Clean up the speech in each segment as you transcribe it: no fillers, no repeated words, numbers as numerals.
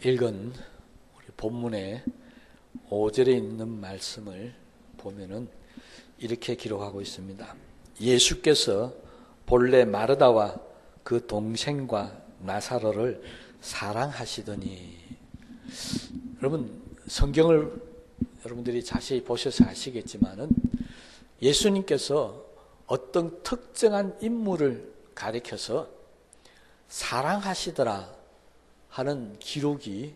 읽은 우리 본문의 5절에 있는 말씀을 보면은 이렇게 기록하고 있습니다. 예수께서 본래 마르다와 그 동생과 나사로를 사랑하시더니. 여러분, 성경을 여러분들이 자세히 보셔서 아시겠지만은 예수님께서 어떤 특정한 인물을 가리켜서 사랑하시더라 하는 기록이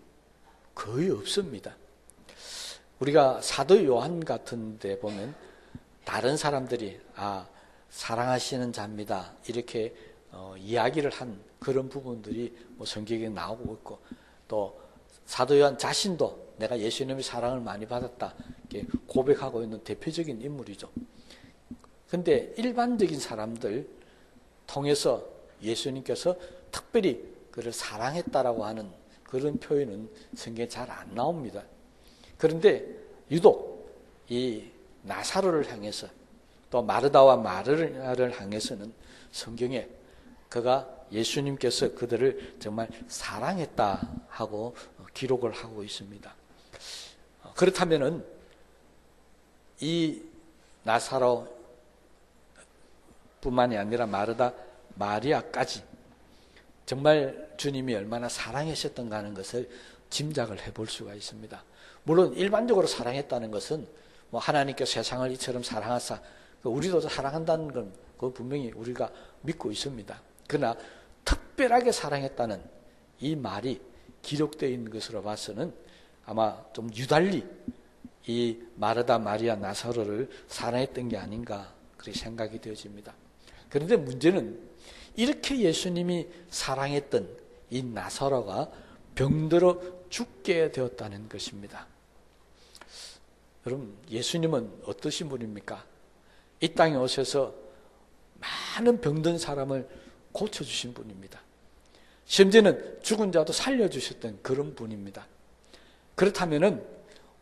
거의 없습니다. 우리가 사도 요한 같은 데 보면 다른 사람들이 사랑하시는 자입니다 이렇게 이야기를 한 그런 부분들이 성경에 나오고 있고, 또 사도 요한 자신도 내가 예수님의 사랑을 많이 받았다 이렇게 고백하고 있는 대표적인 인물이죠. 그런데 일반적인 사람들 통해서 예수님께서 특별히 그를 사랑했다라고 하는 그런 표현은 성경에 잘 안 나옵니다. 그런데 유독 이 나사로를 향해서 또 마르다와 마리아를 향해서는 성경에 그가 예수님께서 그들을 정말 사랑했다 하고 기록을 하고 있습니다. 그렇다면은 이 나사로 뿐만이 아니라 마르다, 마리아까지 정말 주님이 얼마나 사랑하셨던가 하는 것을 짐작을 해볼 수가 있습니다. 물론 일반적으로 사랑했다는 것은 하나님께서 세상을 이처럼 사랑하사 우리도 사랑한다는 건 그거 분명히 우리가 믿고 있습니다. 그러나 특별하게 사랑했다는 이 말이 기록되어 있는 것으로 봐서는 아마 좀 유달리 이 마르다, 마리아, 나사로를 사랑했던 게 아닌가 그렇게 생각이 되어집니다. 그런데 문제는 이렇게 예수님이 사랑했던 이 나사로가 병들어 죽게 되었다는 것입니다. 여러분, 예수님은 어떠신 분입니까? 이 땅에 오셔서 많은 병든 사람을 고쳐주신 분입니다. 심지어는 죽은 자도 살려주셨던 그런 분입니다. 그렇다면은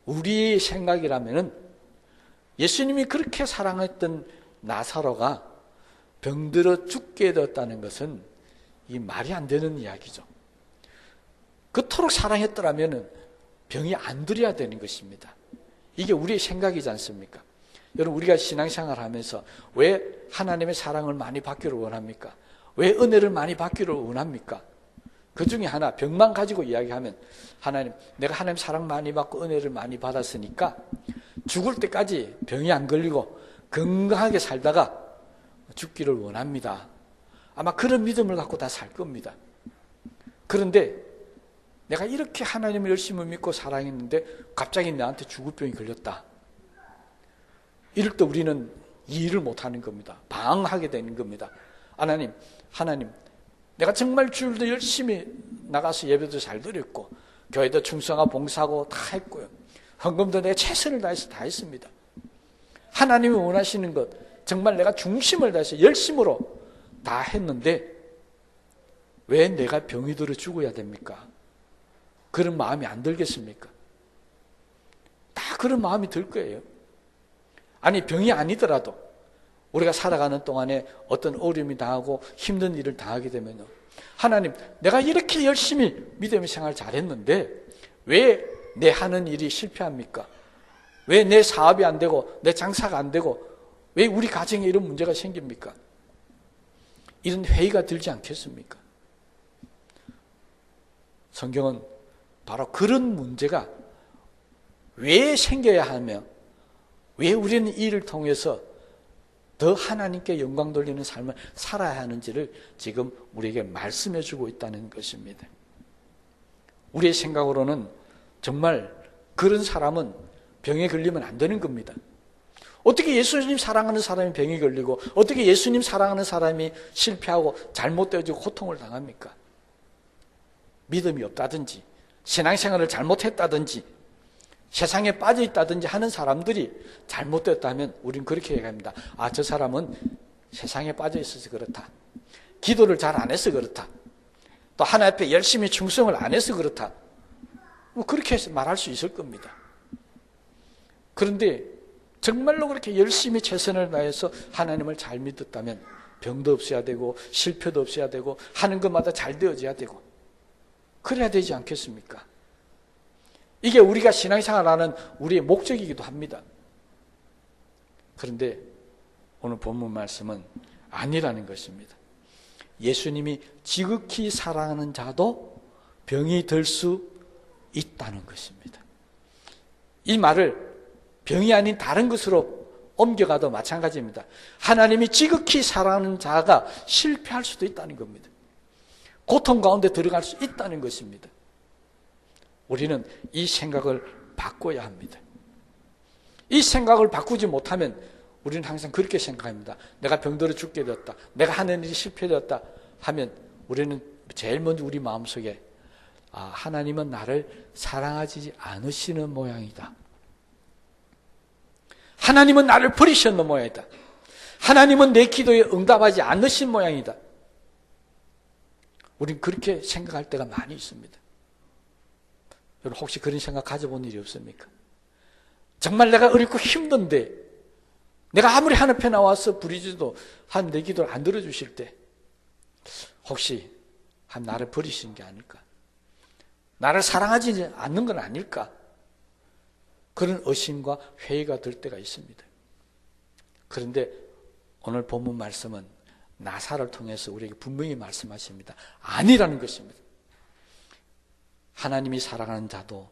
우리의 생각이라면은 예수님이 그렇게 사랑했던 나사로가 병들어 죽게 되었다는 것은 이 말이 안 되는 이야기죠. 그토록 사랑했더라면 병이 안 들어야 되는 것입니다. 이게 우리의 생각이지 않습니까? 여러분, 우리가 신앙생활 하면서 왜 하나님의 사랑을 많이 받기를 원합니까? 왜 은혜를 많이 받기를 원합니까? 그 중에 하나, 병만 가지고 이야기하면 하나님, 내가 하나님 사랑 많이 받고 은혜를 많이 받았으니까 죽을 때까지 병이 안 걸리고 건강하게 살다가 죽기를 원합니다. 아마 그런 믿음을 갖고 다 살 겁니다. 그런데 내가 이렇게 하나님을 열심히 믿고 사랑했는데 갑자기 나한테 죽을 병이 걸렸다. 이럴 때 우리는 이해를 못하는 겁니다. 방황하게 되는 겁니다. 하나님, 내가 정말 주일도 열심히 나가서 예배도 잘 드렸고 교회도 충성하고 봉사하고 다 했고요. 헌금도 내가 최선을 다해서 다 했습니다. 하나님이 원하시는 것 정말 내가 중심을 다해서 열심으로 다 했는데 왜 내가 병이 들어 죽어야 됩니까? 그런 마음이 안 들겠습니까? 다 그런 마음이 들 거예요. 아니, 병이 아니더라도 우리가 살아가는 동안에 어떤 어려움이 당하고 힘든 일을 당하게 되면요, 하나님, 내가 이렇게 열심히 믿음의 생활 잘했는데 왜 내 하는 일이 실패합니까? 왜 내 사업이 안 되고 내 장사가 안 되고 왜 우리 가정에 이런 문제가 생깁니까? 이런 회의가 들지 않겠습니까? 성경은 바로 그런 문제가 왜 생겨야 하며 왜 우리는 이 일을 통해서 더 하나님께 영광 돌리는 삶을 살아야 하는지를 지금 우리에게 말씀해 주고 있다는 것입니다. 우리의 생각으로는 정말 그런 사람은 병에 걸리면 안 되는 겁니다. 어떻게 예수님 사랑하는 사람이 병에 걸리고 어떻게 예수님 사랑하는 사람이 실패하고 잘못되어지고 고통을 당합니까? 믿음이 없다든지 신앙생활을 잘못했다든지 세상에 빠져있다든지 하는 사람들이 잘못됐다면 우리는 그렇게 얘기합니다. 저 사람은 세상에 빠져있어서 그렇다. 기도를 잘 안 해서 그렇다. 또 하나님 앞에 열심히 충성을 안 해서 그렇다. 그렇게 해서 말할 수 있을 겁니다. 그런데 정말로 그렇게 열심히 최선을 다해서 하나님을 잘 믿었다면 병도 없어야 되고 실패도 없어야 되고 하는 것마다 잘 되어져야 되고 그래야 되지 않겠습니까? 이게 우리가 신앙생활하는 우리의 목적이기도 합니다. 그런데 오늘 본문 말씀은 아니라는 것입니다. 예수님이 지극히 사랑하는 자도 병이 들 수 있다는 것입니다. 이 말을 병이 아닌 다른 것으로 옮겨가도 마찬가지입니다. 하나님이 지극히 사랑하는 자가 실패할 수도 있다는 겁니다. 고통 가운데 들어갈 수 있다는 것입니다. 우리는 이 생각을 바꿔야 합니다. 이 생각을 바꾸지 못하면 우리는 항상 그렇게 생각합니다. 내가 병들어 죽게 되었다. 내가 하는 일이 실패되었다 하면 우리는 제일 먼저 우리 마음속에 하나님은 나를 사랑하지 않으시는 모양이다. 하나님은 나를 버리셨는 모양이다. 하나님은 내 기도에 응답하지 않으신 모양이다. 우린 그렇게 생각할 때가 많이 있습니다. 여러분 혹시 그런 생각 가져본 일이 없습니까? 정말 내가 어렵고 힘든데 내가 아무리 하늘에 나와서 부르짖어도 한 내 기도를 안 들어주실 때 혹시 한 나를 버리신 게 아닐까? 나를 사랑하지 않는 건 아닐까? 그런 의심과 회의가 들 때가 있습니다. 그런데 오늘 본문 말씀은 나사를 통해서 우리에게 분명히 말씀하십니다. 아니라는 것입니다. 하나님이 사랑하는 자도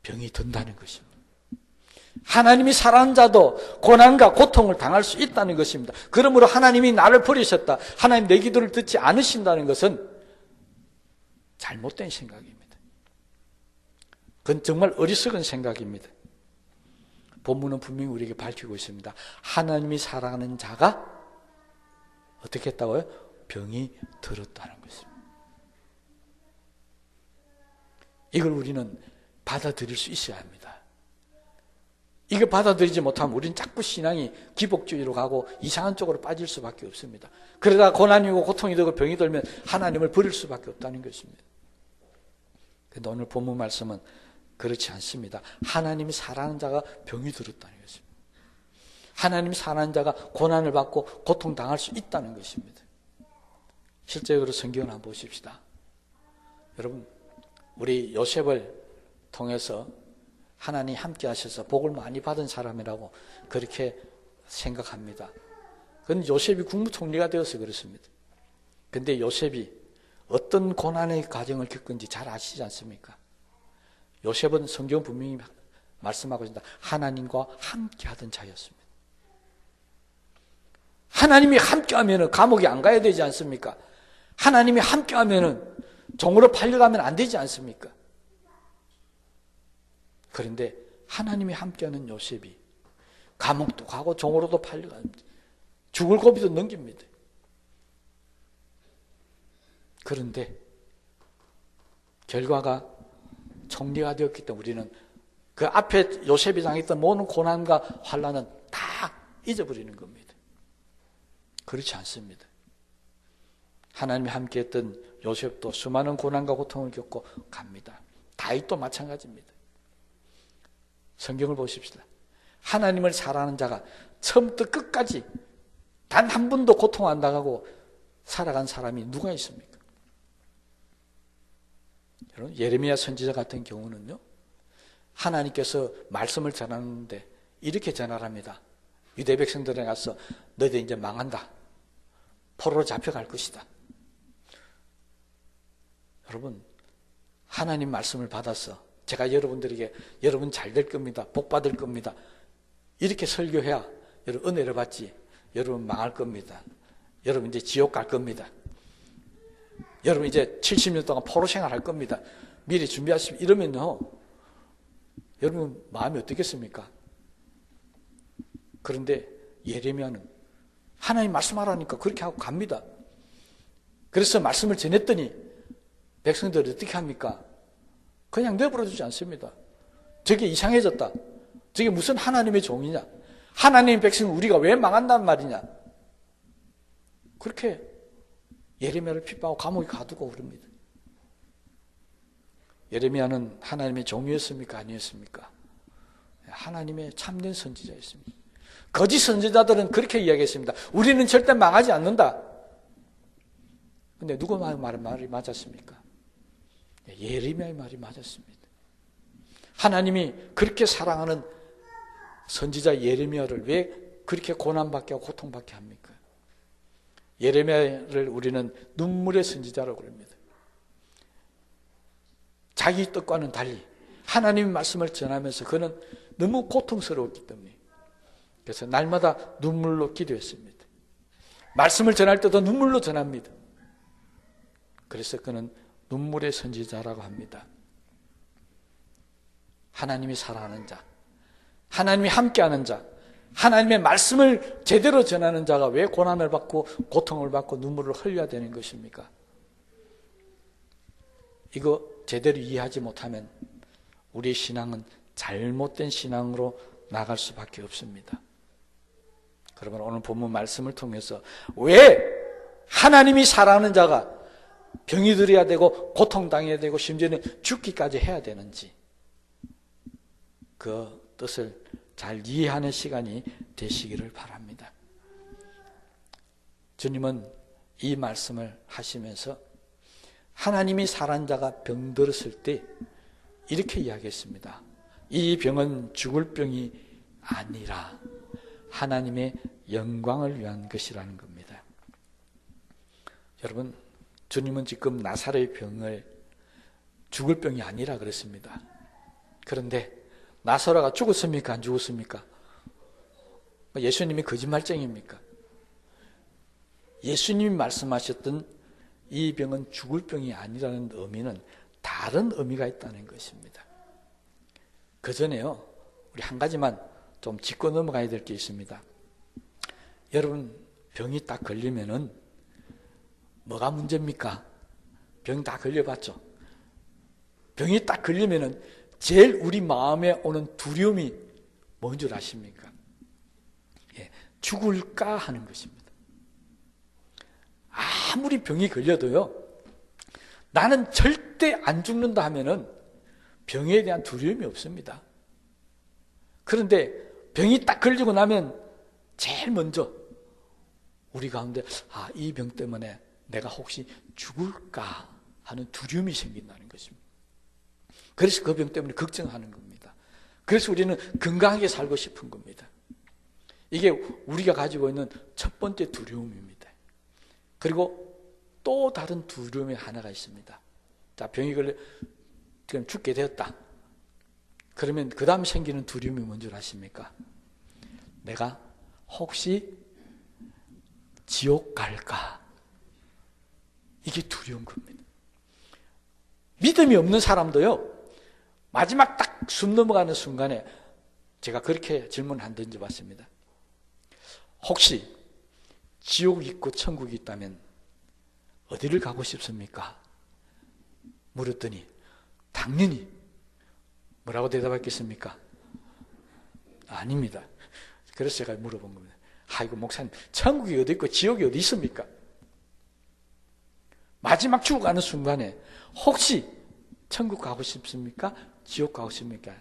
병이 든다는 것입니다. 하나님이 사랑하는 자도 고난과 고통을 당할 수 있다는 것입니다. 그러므로 하나님이 나를 버리셨다. 하나님 내 기도를 듣지 않으신다는 것은 잘못된 생각입니다. 그건 정말 어리석은 생각입니다. 본문은 분명히 우리에게 밝히고 있습니다. 하나님이 사랑하는 자가 어떻게 했다고요? 병이 들었다는 것입니다. 이걸 우리는 받아들일 수 있어야 합니다. 이걸 받아들이지 못하면 우리는 자꾸 신앙이 기복주의로 가고 이상한 쪽으로 빠질 수밖에 없습니다. 그러다 고난이고 고통이 되고 병이 들면 하나님을 버릴 수밖에 없다는 것입니다. 그런데 오늘 본문 말씀은 그렇지 않습니다. 하나님이 사랑하는 자가 병이 들었다는 것입니다. 하나님이 사랑하는 자가 고난을 받고 고통당할 수 있다는 것입니다. 실제로 성경을 한번 보십시다. 여러분 우리 요셉을 통해서 하나님이 함께 하셔서 복을 많이 받은 사람이라고 그렇게 생각합니다. 그건 요셉이 국무총리가 되어서 그렇습니다. 그런데 요셉이 어떤 고난의 과정을 겪은지 잘 아시지 않습니까? 요셉은 성경 분명히 말씀하고 있습니다. 하나님과 함께 하던 자였습니다. 하나님이 함께 하면 감옥에 안 가야 되지 않습니까? 하나님이 함께 하면 종으로 팔려가면 안 되지 않습니까? 그런데 하나님이 함께하는 요셉이 감옥도 가고 종으로도 팔려갑니다. 죽을 고비도 넘깁니다. 그런데 결과가 총리가 되었기 때문에 우리는 그 앞에 요셉이 당했던 모든 고난과 환난은 다 잊어버리는 겁니다. 그렇지 않습니다. 하나님이 함께했던 요셉도 수많은 고난과 고통을 겪고 갑니다. 다윗도 마찬가지입니다. 성경을 보십시다. 하나님을 사랑하는 자가 처음부터 끝까지 단 한 번도 고통 안 당하고 살아간 사람이 누가 있습니까? 여러분 예레미야 선지자 같은 경우는요, 하나님께서 말씀을 전하는데 이렇게 전하랍니다. 유대 백성들에 가서 너희들 이제 망한다. 포로로 잡혀갈 것이다. 여러분 하나님 말씀을 받아서 제가 여러분들에게 여러분 잘 될 겁니다. 복 받을 겁니다. 이렇게 설교해야 여러분 은혜를 받지. 여러분 망할 겁니다. 여러분 이제 지옥 갈 겁니다. 여러분 이제 70년 동안 포로 생활할 겁니다. 미리 준비하시면 이러면요, 여러분 마음이 어떻겠습니까? 그런데 예레미야는 하나님 말씀하라니까 그렇게 하고 갑니다. 그래서 말씀을 전했더니 백성들이 어떻게 합니까? 그냥 내버려 두지 않습니다. 저게 이상해졌다. 저게 무슨 하나님의 종이냐? 하나님의 백성 우리가 왜 망한단 말이냐? 그렇게 예레미야를 핍박하고 감옥에 가두고 그럽니다. 예레미야는 하나님의 종이었습니까? 아니었습니까? 하나님의 참된 선지자였습니다. 거짓 선지자들은 그렇게 이야기했습니다. 우리는 절대 망하지 않는다. 근데 누구 말이 맞았습니까? 예레미야의 말이 맞았습니다. 하나님이 그렇게 사랑하는 선지자 예레미야를 왜 그렇게 고난받게 하고 고통받게 합니까? 예레미야를 우리는 눈물의 선지자라고 합니다. 자기 뜻과는 달리 하나님의 말씀을 전하면서 그는 너무 고통스러웠기 때문에 그래서 날마다 눈물로 기도했습니다. 말씀을 전할 때도 눈물로 전합니다. 그래서 그는 눈물의 선지자라고 합니다. 하나님이 사랑하는 자, 하나님이 함께하는 자, 하나님의 말씀을 제대로 전하는 자가 왜 고난을 받고 고통을 받고 눈물을 흘려야 되는 것입니까? 이거 제대로 이해하지 못하면 우리의 신앙은 잘못된 신앙으로 나갈 수밖에 없습니다. 그러면 오늘 본문 말씀을 통해서 왜 하나님이 사랑하는 자가 병이 들어야 되고 고통당해야 되고 심지어는 죽기까지 해야 되는지 그 뜻을 잘 이해하는 시간이 되시기를 바랍니다. 주님은 이 말씀을 하시면서 하나님이 사랑하는 자가 병들었을 때 이렇게 이야기했습니다. 이 병은 죽을 병이 아니라 하나님의 영광을 위한 것이라는 겁니다. 여러분, 주님은 지금 나사로의 병을 죽을 병이 아니라 그랬습니다. 그런데 나사로가 죽었습니까? 안 죽었습니까? 예수님이 거짓말쟁이입니까? 예수님이 말씀하셨던 이 병은 죽을 병이 아니라는 의미는 다른 의미가 있다는 것입니다. 그 전에요, 우리 한 가지만 좀 짚고 넘어가야 될 게 있습니다. 여러분, 병이 딱 걸리면은 뭐가 문제입니까? 병 다 걸려봤죠? 병이 딱 걸리면은 제일 우리 마음에 오는 두려움이 뭔 줄 아십니까? 예, 죽을까 하는 것입니다. 아무리 병이 걸려도요, 나는 절대 안 죽는다 하면은 병에 대한 두려움이 없습니다. 그런데 병이 딱 걸리고 나면 제일 먼저 우리 가운데 이 병 때문에 내가 혹시 죽을까 하는 두려움이 생긴다는 것입니다. 그래서 그 병 때문에 걱정하는 겁니다. 그래서 우리는 건강하게 살고 싶은 겁니다. 이게 우리가 가지고 있는 첫 번째 두려움입니다. 그리고 또 다른 두려움이 하나가 있습니다. 자, 병이 걸려 지금 죽게 되었다. 그러면 그 다음 생기는 두려움이 뭔지 아십니까? 내가 혹시 지옥 갈까? 이게 두려운 겁니다. 믿음이 없는 사람도요, 마지막 딱 숨 넘어가는 순간에 제가 그렇게 질문을 한 던져 봤습니다. 혹시 지옥이 있고 천국이 있다면 어디를 가고 싶습니까? 물었더니 당연히 뭐라고 대답했겠습니까? 아닙니다. 그래서 제가 물어본 겁니다. 아이고 목사님, 천국이 어디 있고 지옥이 어디 있습니까? 마지막 죽어가는 순간에 혹시 천국 가고 싶습니까? 지옥 가고 싶습니까?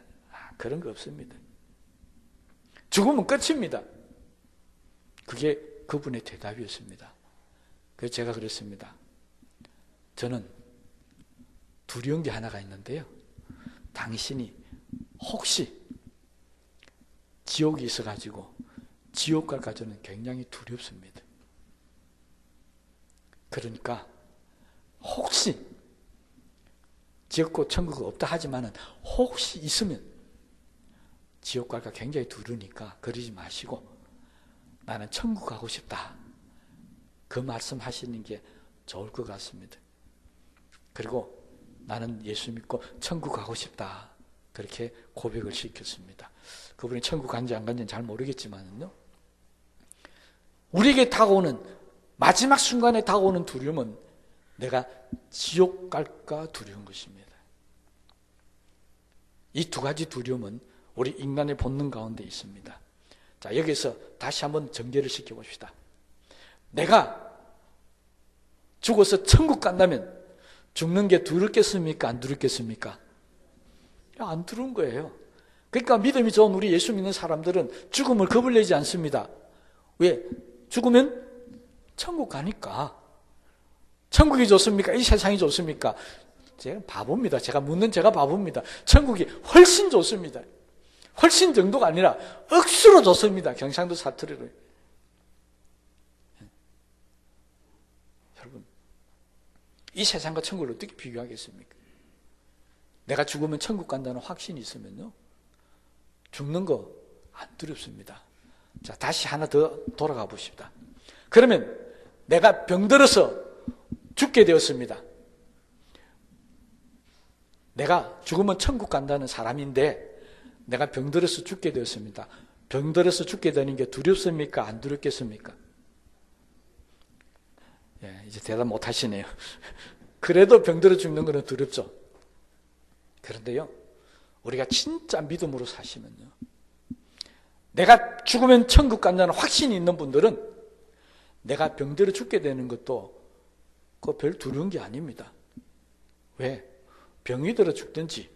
그런 거 없습니다. 죽으면 끝입니다. 그게 그분의 대답이었습니다. 그래서 제가 그랬습니다. 저는 두려운 게 하나가 있는데요, 당신이 혹시 지옥이 있어가지고 지옥 갈까 저는 굉장히 두렵습니다. 그러니까 혹시 지옥고 천국이 없다 하지만은 혹시 있으면 지옥 갈까 굉장히 두려우니까 그러지 마시고 나는 천국 가고 싶다, 그 말씀 하시는 게 좋을 것 같습니다. 그리고 나는 예수 믿고 천국 가고 싶다, 그렇게 고백을 시켰습니다. 그분이 천국 간지 안 간지는 잘 모르겠지만요, 우리에게 다가오는 마지막 순간에 다가오는 두려움은 내가 지옥 갈까 두려운 것입니다. 이 두 가지 두려움은 우리 인간의 본능 가운데 있습니다. 자, 여기서 다시 한번 정리를 시켜봅시다. 내가 죽어서 천국 간다면 죽는 게 두렵겠습니까? 안 두렵겠습니까? 안 두려운 거예요. 그러니까 믿음이 좋은 우리 예수 믿는 사람들은 죽음을 겁을 내지 않습니다. 왜? 죽으면 천국 가니까. 천국이 좋습니까? 이 세상이 좋습니까? 제가 바보입니다. 제가 묻는 제가 바보입니다. 천국이 훨씬 좋습니다. 훨씬 정도가 아니라 억수로 좋습니다. 경상도 사투리로. 여러분, 이 세상과 천국을 어떻게 비교하겠습니까? 내가 죽으면 천국 간다는 확신이 있으면요, 죽는 거 안 두렵습니다. 자, 다시 하나 더 돌아가 보십시다. 그러면 내가 병들어서 죽게 되었습니다. 내가 죽으면 천국 간다는 사람인데 내가 병들어서 죽게 되었습니다. 병들어서 죽게 되는 게 두렵습니까? 안 두렵겠습니까? 예, 이제 대답 못 하시네요. 그래도 병들어 죽는 것은 두렵죠. 그런데요, 우리가 진짜 믿음으로 사시면요, 내가 죽으면 천국 간다는 확신이 있는 분들은 내가 병들어 죽게 되는 것도 그거 별 두려운 게 아닙니다. 왜? 병이 들어 죽든지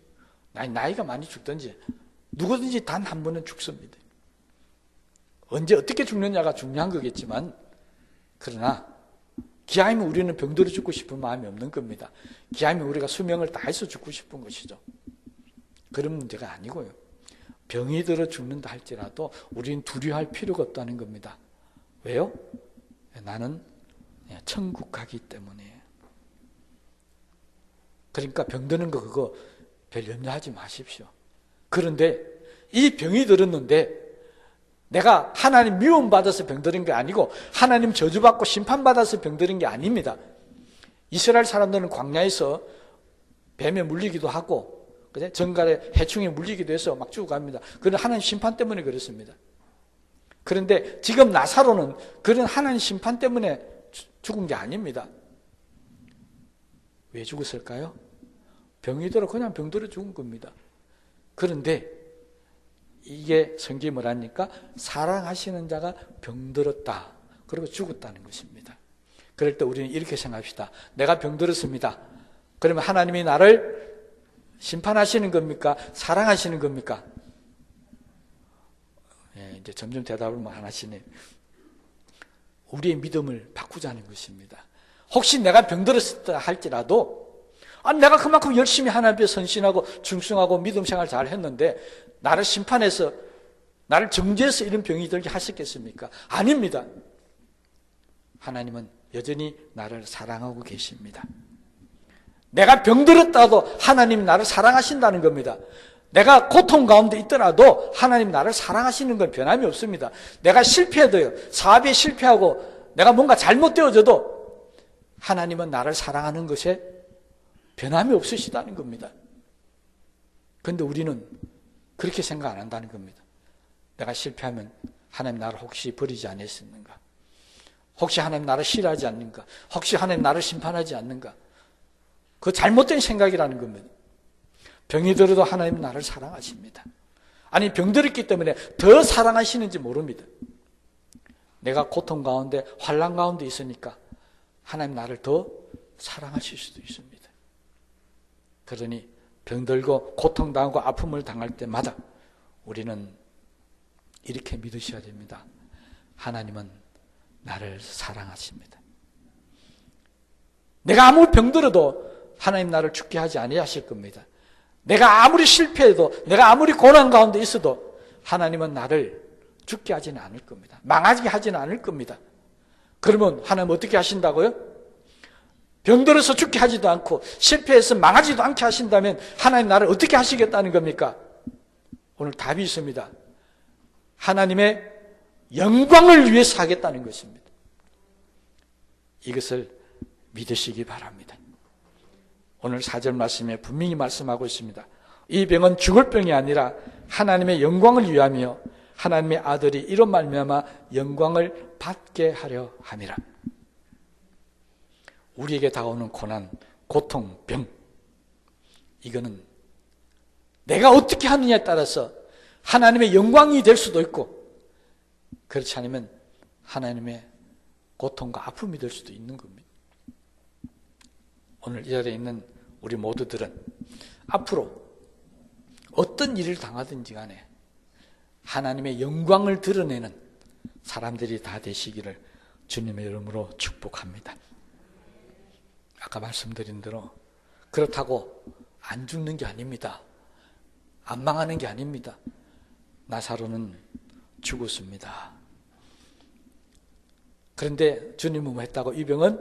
나이가 많이 죽든지 누구든지 단 한 번은 죽습니다. 언제 어떻게 죽느냐가 중요한 거겠지만, 그러나 기아이면 우리는 병들어 죽고 싶은 마음이 없는 겁니다. 기아이면 우리가 수명을 다해서 죽고 싶은 것이죠. 그런 문제가 아니고요, 병이 들어 죽는다 할지라도 우리는 두려워할 필요가 없다는 겁니다. 왜요? 나는 천국 가기 때문에. 그러니까 병드는 거 그거 별 염려하지 마십시오. 그런데 이 병이 들었는데 내가 하나님 미움받아서 병들은 게 아니고 하나님 저주받고 심판받아서 병들은 게 아닙니다. 이스라엘 사람들은 광야에서 뱀에 물리기도 하고 정갈에 해충에 물리기도 해서 막 죽어갑니다. 그건 하나님 심판 때문에 그렇습니다. 그런데 지금 나사로는 그런 하나님 심판 때문에 죽은 게 아닙니다. 왜 죽었을까요? 병이 들어 그냥 병들어 죽은 겁니다. 그런데 이게 성경이 뭐라니까? 사랑하시는 자가 병들었다, 그리고 죽었다는 것입니다. 그럴 때 우리는 이렇게 생각합시다. 내가 병들었습니다. 그러면 하나님이 나를 심판하시는 겁니까? 사랑하시는 겁니까? 예, 이제 점점 대답을 안 하시네. 우리의 믿음을 바꾸자는 것입니다. 혹시 내가 병들었다 할지라도, 내가 그만큼 열심히 하나님 앞에 선신하고 충성하고 믿음 생활 잘 했는데 나를 심판해서 나를 정죄해서 이런 병이 들게 하셨겠습니까? 아닙니다. 하나님은 여전히 나를 사랑하고 계십니다. 내가 병들었다도 하나님이 나를 사랑하신다는 겁니다. 내가 고통 가운데 있더라도 하나님 나를 사랑하시는 건 변함이 없습니다. 내가 실패해도요, 사업에 실패하고 내가 뭔가 잘못되어져도 하나님은 나를 사랑하는 것에 변함이 없으시다는 겁니다. 그런데 우리는 그렇게 생각 안 한다는 겁니다. 내가 실패하면 하나님 나를 혹시 버리지 않으셨는가? 혹시 하나님 나를 싫어하지 않는가? 혹시 하나님 나를 심판하지 않는가? 그 잘못된 생각이라는 겁니다. 병이 들어도 하나님 나를 사랑하십니다. 아니, 병들었기 때문에 더 사랑하시는지 모릅니다. 내가 고통 가운데 환난 가운데 있으니까 하나님 나를 더 사랑하실 수도 있습니다. 그러니 병들고 고통당하고 아픔을 당할 때마다 우리는 이렇게 믿으셔야 됩니다. 하나님은 나를 사랑하십니다. 내가 아무리 병들어도 하나님 나를 죽게 하지 아니하실 겁니다. 내가 아무리 실패해도, 내가 아무리 고난 가운데 있어도 하나님은 나를 죽게 하지는 않을 겁니다. 망하게 하지는 않을 겁니다. 그러면 하나님 어떻게 하신다고요? 병들어서 죽게 하지도 않고 실패해서 망하지도 않게 하신다면 하나님 나를 어떻게 하시겠다는 겁니까? 오늘 답이 있습니다. 하나님의 영광을 위해서 하겠다는 것입니다. 이것을 믿으시기 바랍니다. 오늘 4절 말씀에 분명히 말씀하고 있습니다. 이 병은 죽을 병이 아니라 하나님의 영광을 위하며 하나님의 아들이 이로 말미암아 영광을 받게 하려 함이라. 우리에게 다가오는 고난, 고통, 병, 이거는 내가 어떻게 하느냐에 따라서 하나님의 영광이 될 수도 있고, 그렇지 않으면 하나님의 고통과 아픔이 될 수도 있는 겁니다. 오늘 이 자리에 있는 우리 모두들은 앞으로 어떤 일을 당하든지 간에 하나님의 영광을 드러내는 사람들이 다 되시기를 주님의 이름으로 축복합니다. 아까 말씀드린 대로 그렇다고 안 죽는 게 아닙니다. 안 망하는 게 아닙니다. 나사로는 죽었습니다. 그런데 주님은 뭐 했다고? 이 병은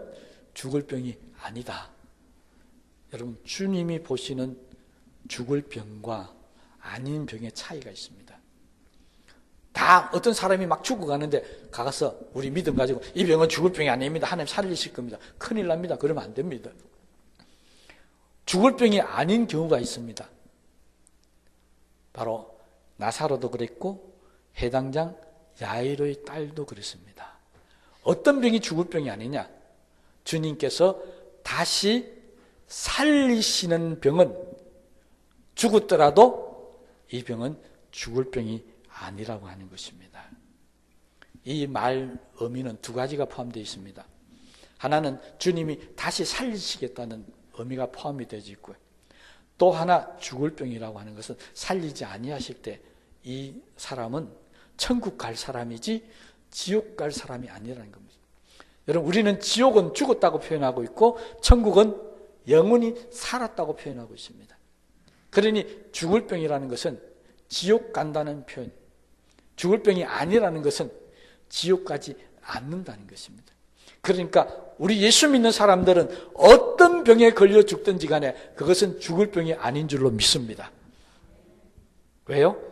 죽을 병이 아니다. 여러분, 주님이 보시는 죽을 병과 아닌 병의 차이가 있습니다. 다 어떤 사람이 막 죽어가는데 가서 우리 믿음 가지고 이 병은 죽을 병이 아닙니다. 하나님 살리실 겁니다. 큰일 납니다. 그러면 안 됩니다. 죽을 병이 아닌 경우가 있습니다. 바로 나사로도 그랬고 해당장 야이로의 딸도 그랬습니다. 어떤 병이 죽을 병이 아니냐? 주님께서 다시 살리시는 병은 죽었더라도 이 병은 죽을 병이 아니라고 하는 것입니다. 이 말 의미는 두 가지가 포함되어 있습니다. 하나는 주님이 다시 살리시겠다는 의미가 포함이 되어 있고요. 또 하나 죽을 병이라고 하는 것은 살리지 아니하실 때 이 사람은 천국 갈 사람이지 지옥 갈 사람이 아니라는 겁니다. 여러분, 우리는 지옥은 죽었다고 표현하고 있고 천국은 영원히 살았다고 표현하고 있습니다. 그러니 죽을 병이라는 것은 지옥 간다는 표현, 죽을 병이 아니라는 것은 지옥 가지 않는다는 것입니다. 그러니까 우리 예수 믿는 사람들은 어떤 병에 걸려 죽든지 간에 그것은 죽을 병이 아닌 줄로 믿습니다. 왜요?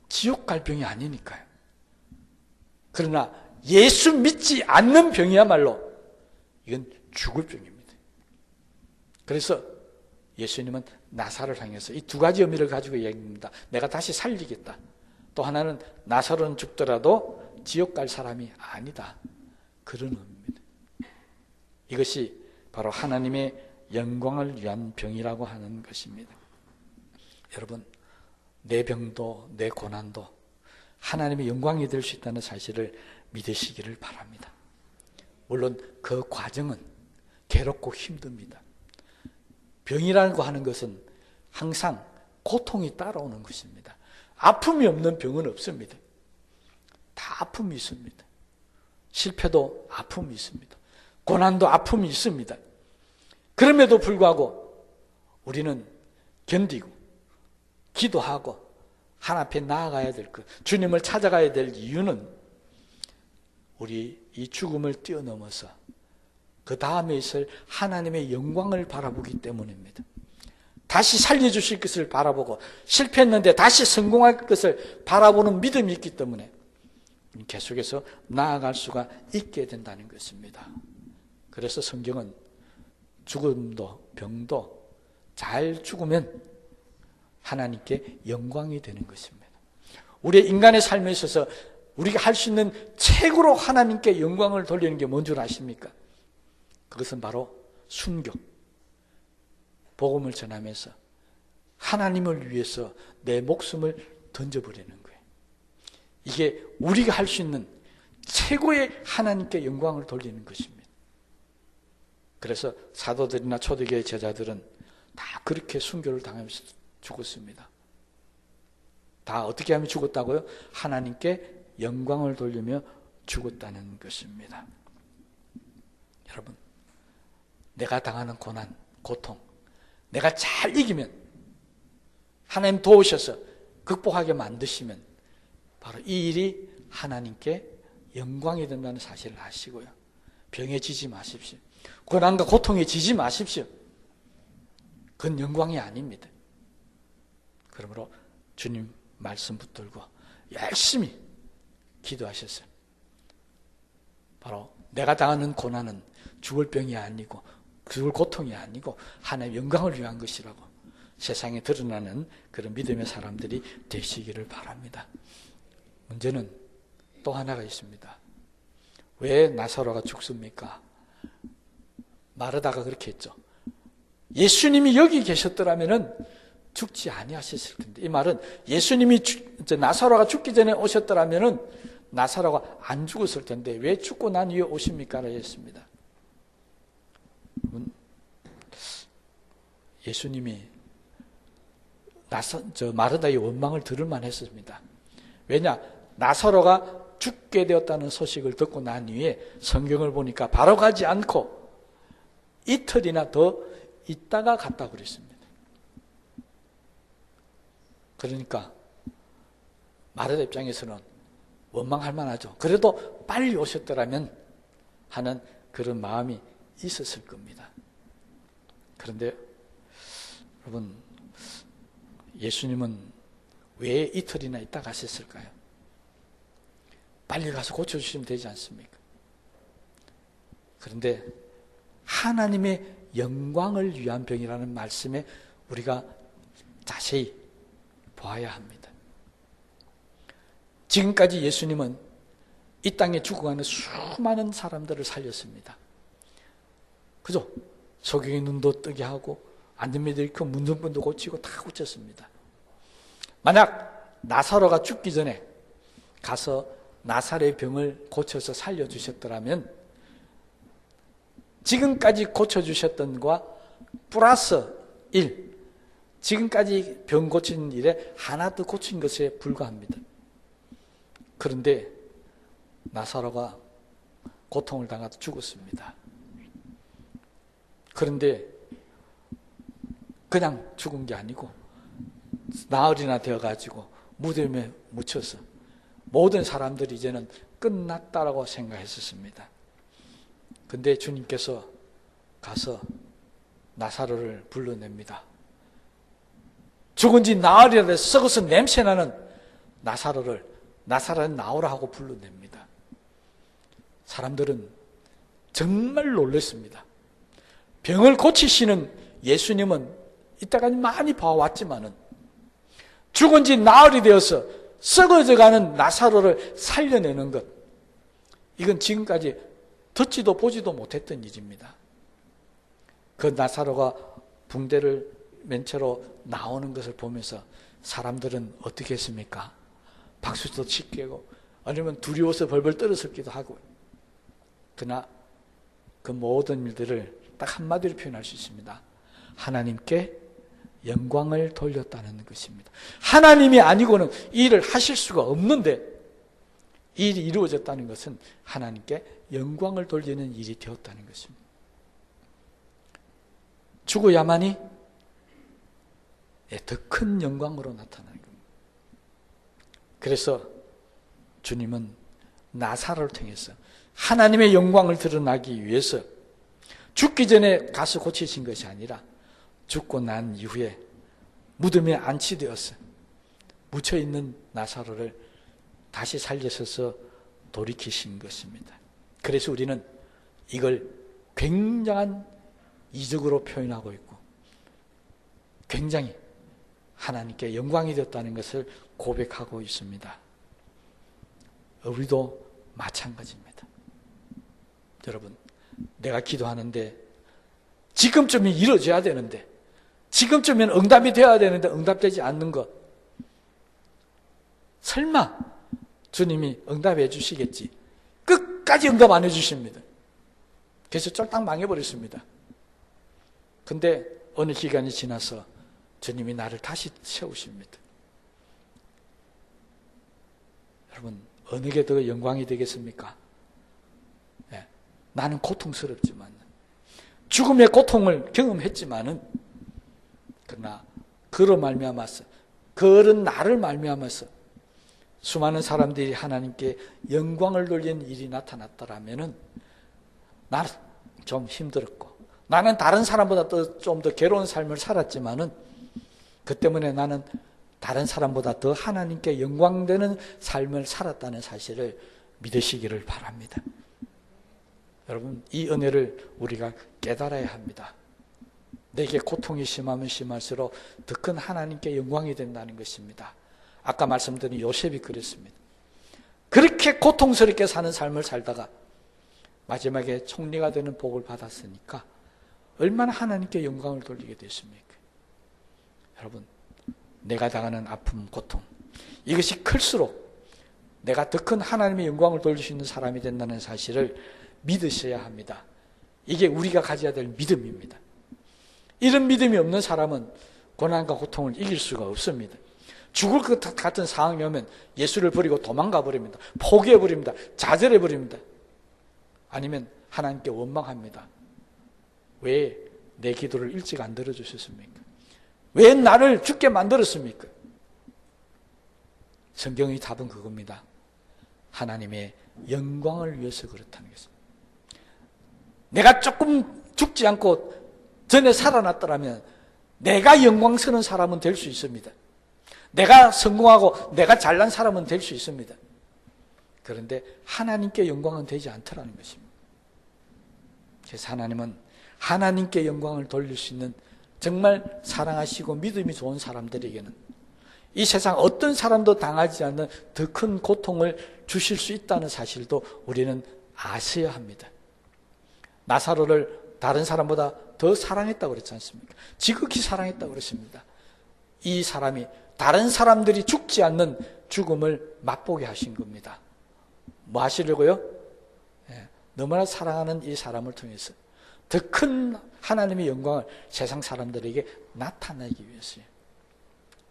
지옥 갈 병이 아니니까요. 그러나 예수 믿지 않는 병이야말로 이건 죽을 병입니다. 그래서 예수님은 나사로를 향해서 이 두 가지 의미를 가지고 얘기합니다. 내가 다시 살리겠다. 또 하나는 나사로는 죽더라도 지옥 갈 사람이 아니다. 그런 의미입니다. 이것이 바로 하나님의 영광을 위한 병이라고 하는 것입니다. 여러분, 내 병도 내 고난도 하나님의 영광이 될 수 있다는 사실을 믿으시기를 바랍니다. 물론 그 과정은 괴롭고 힘듭니다. 병이라고 하는 것은 항상 고통이 따라오는 것입니다. 아픔이 없는 병은 없습니다. 다 아픔이 있습니다. 실패도 아픔이 있습니다. 고난도 아픔이 있습니다. 그럼에도 불구하고 우리는 견디고 기도하고 하나님 앞에 나아가야 될 것, 주님을 찾아가야 될 이유는 우리 이 죽음을 뛰어넘어서 그 다음에 있을 하나님의 영광을 바라보기 때문입니다. 다시 살려주실 것을 바라보고 실패했는데 다시 성공할 것을 바라보는 믿음이 있기 때문에 계속해서 나아갈 수가 있게 된다는 것입니다. 그래서 성경은 죽음도 병도 잘 죽으면 하나님께 영광이 되는 것입니다. 우리의 인간의 삶에 있어서 우리가 할 수 있는 최고로 하나님께 영광을 돌리는 게 뭔 줄 아십니까? 그것은 바로 순교, 복음을 전하면서 하나님을 위해서 내 목숨을 던져버리는 거예요. 이게 우리가 할 수 있는 최고의 하나님께 영광을 돌리는 것입니다. 그래서 사도들이나 초대교회 제자들은 다 그렇게 순교를 당하면서 죽었습니다. 다 어떻게 하면 죽었다고요? 하나님께 영광을 돌리며 죽었다는 것입니다. 여러분, 내가 당하는 고난, 고통, 내가 잘 이기면 하나님 도우셔서 극복하게 만드시면 바로 이 일이 하나님께 영광이 된다는 사실을 아시고요. 병에 지지 마십시오. 고난과 고통에 지지 마십시오. 그건 영광이 아닙니다. 그러므로 주님 말씀 붙들고 열심히 기도하셨어요. 바로 내가 당하는 고난은 죽을 병이 아니고 죽을 고통이 아니고 하나님의 영광을 위한 것이라고 세상에 드러나는 그런 믿음의 사람들이 되시기를 바랍니다. 문제는 또 하나가 있습니다. 왜 나사로가 죽습니까? 마르다가 그렇게 했죠. 예수님이 여기 계셨더라면은 죽지 아니하셨을 텐데, 이 말은 예수님이 나사로가 죽기 전에 오셨더라면은 나사로가 안 죽었을 텐데 왜 죽고 난 이후에 오십니까를 했습니다. 예수님이 마르다의 원망을 들을만 했습니다. 왜냐? 나사로가 죽게 되었다는 소식을 듣고 난 이후에 성경을 보니까 바로 가지 않고 이틀이나 더 있다가 갔다 그랬습니다. 그러니까 마르다 입장에서는 원망할 만하죠. 그래도 빨리 오셨더라면 하는 그런 마음이 있었을 겁니다. 그런데 여러분, 예수님은 왜 이틀이나 있다 가셨을까요? 빨리 가서 고쳐주시면 되지 않습니까? 그런데 하나님의 영광을 위한 병이라는 말씀에 우리가 자세히 보아야 합니다. 지금까지 예수님은 이 땅에 죽어가는 수많은 사람들을 살렸습니다. 그죠? 소경의 눈도 뜨게 하고 안전매도 일으키고 문둥병도 고치고 다 고쳤습니다. 만약 나사로가 죽기 전에 가서 나사로의 병을 고쳐서 살려주셨더라면 지금까지 고쳐주셨던 것과 플러스 1, 지금까지 병 고친 일에 하나 더 고친 것에 불과합니다. 그런데 나사로가 고통을 당하다 죽었습니다. 그런데 그냥 죽은 게 아니고 나흘이나 되어가지고 무덤에 묻혀서 모든 사람들이 이제는 끝났다라고 생각했었습니다. 근데 주님께서 가서 나사로를 불러냅니다. 죽은 지 나흘이나 돼서 썩어서 냄새나는 나사로를 나오라 하고 불러냅니다. 사람들은 정말 놀랐습니다. 병을 고치시는 예수님은 이때까지 많이 봐왔지만은 죽은 지 나흘이 되어서 썩어져가는 나사로를 살려내는 것, 이건 지금까지 듣지도 보지도 못했던 일입니다. 그 나사로가 붕대를 맨체로 나오는 것을 보면서 사람들은 어떻게 했습니까? 박수도 치고 아니면 두려워서 벌벌 떨었기도 하고, 그러나 그 모든 일들을 딱 한마디로 표현할 수 있습니다. 하나님께 영광을 돌렸다는 것입니다. 하나님이 아니고는 이 일을 하실 수가 없는데 이 일이 이루어졌다는 것은 하나님께 영광을 돌리는 일이 되었다는 것입니다. 죽어야만이 더 큰 영광으로 나타나는 겁니다. 그래서 주님은 나사로를 통해서 하나님의 영광을 드러나기 위해서 죽기 전에 가서 고치신 것이 아니라 죽고 난 이후에 무덤에 안치되어서 묻혀있는 나사로를 다시 살리셔서 돌이키신 것입니다. 그래서 우리는 이걸 굉장한 이적으로 표현하고 있고 굉장히 하나님께 영광이 되었다는 것을 고백하고 있습니다. 우리도 마찬가지입니다. 여러분, 내가 기도하는데 지금쯤이 이루어져야 되는데, 지금쯤엔 응답이 되어야 되는데 응답되지 않는 것, 설마 주님이 응답해 주시겠지? 끝까지 응답 안 해주십니다. 그래서 쫄딱 망해버렸습니다. 근데 어느 기간이 지나서 주님이 나를 다시 세우십니다. 여러분, 어느 게 더 영광이 되겠습니까? 네, 나는 고통스럽지만, 죽음의 고통을 경험했지만은, 그러나 그로 말미암아서, 그런 나를 말미암아서 수많은 사람들이 하나님께 영광을 돌리는 일이 나타났더라면은 나는 좀 힘들었고, 나는 다른 사람보다 좀 더 괴로운 삶을 살았지만은 그 때문에 나는 다른 사람보다 더 하나님께 영광되는 삶을 살았다는 사실을 믿으시기를 바랍니다. 여러분, 이 은혜를 우리가 깨달아야 합니다. 내게 고통이 심하면 심할수록 더 큰 하나님께 영광이 된다는 것입니다. 아까 말씀드린 요셉이 그랬습니다. 그렇게 고통스럽게 사는 삶을 살다가 마지막에 총리가 되는 복을 받았으니까 얼마나 하나님께 영광을 돌리게 됐습니까? 여러분, 내가 당하는 아픔, 고통, 이것이 클수록 내가 더 큰 하나님의 영광을 돌릴 수 있는 사람이 된다는 사실을 믿으셔야 합니다. 이게 우리가 가져야 될 믿음입니다. 이런 믿음이 없는 사람은 고난과 고통을 이길 수가 없습니다. 죽을 것 같은 상황이 오면 예수를 버리고 도망가 버립니다. 포기해 버립니다. 좌절해 버립니다. 아니면 하나님께 원망합니다. 왜 내 기도를 일찍 안 들어주셨습니까? 왜 나를 죽게 만들었습니까? 성경의 답은 그겁니다. 하나님의 영광을 위해서 그렇다는 것입니다. 내가 조금 죽지 않고 전에 살아났더라면 내가 영광스러운 사람은 될 수 있습니다. 내가 성공하고 내가 잘난 사람은 될 수 있습니다. 그런데 하나님께 영광은 되지 않더라는 것입니다. 그래서 하나님은 하나님께 영광을 돌릴 수 있는 정말 사랑하시고 믿음이 좋은 사람들에게는 이 세상 어떤 사람도 당하지 않는 더 큰 고통을 주실 수 있다는 사실도 우리는 아셔야 합니다. 나사로를 다른 사람보다 더 사랑했다고 그랬지 않습니까? 지극히 사랑했다고 그랬습니다. 이 사람이 다른 사람들이 죽지 않는 죽음을 맛보게 하신 겁니다. 뭐 하시려고요? 너무나 사랑하는 이 사람을 통해서 더 큰 하나님의 영광을 세상 사람들에게 나타내기 위해서요.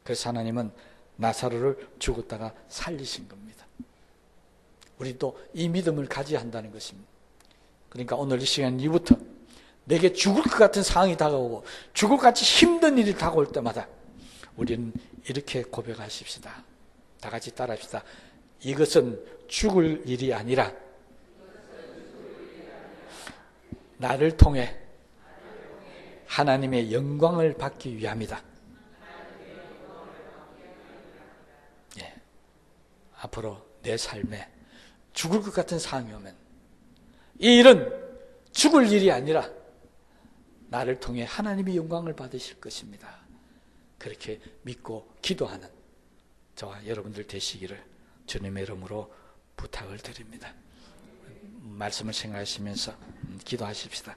그래서 하나님은 나사로를 죽었다가 살리신 겁니다. 우리도 이 믿음을 가져야 한다는 것입니다. 그러니까 오늘 이 시간 이후부터 내게 죽을 것 같은 상황이 다가오고 죽을 것 같이 힘든 일이 다가올 때마다 우리는 이렇게 고백하십시다. 다 같이 따라합시다. 이것은 죽을 일이 아니라 나를 통해 하나님의 영광을 받기 위함이다. 예. 앞으로 내 삶에 죽을 것 같은 상황이 오면 이 일은 죽을 일이 아니라 나를 통해 하나님의 영광을 받으실 것입니다. 그렇게 믿고 기도하는 저와 여러분들 되시기를 주님의 이름으로 부탁을 드립니다. 말씀을 생각하시면서 기도하십시다.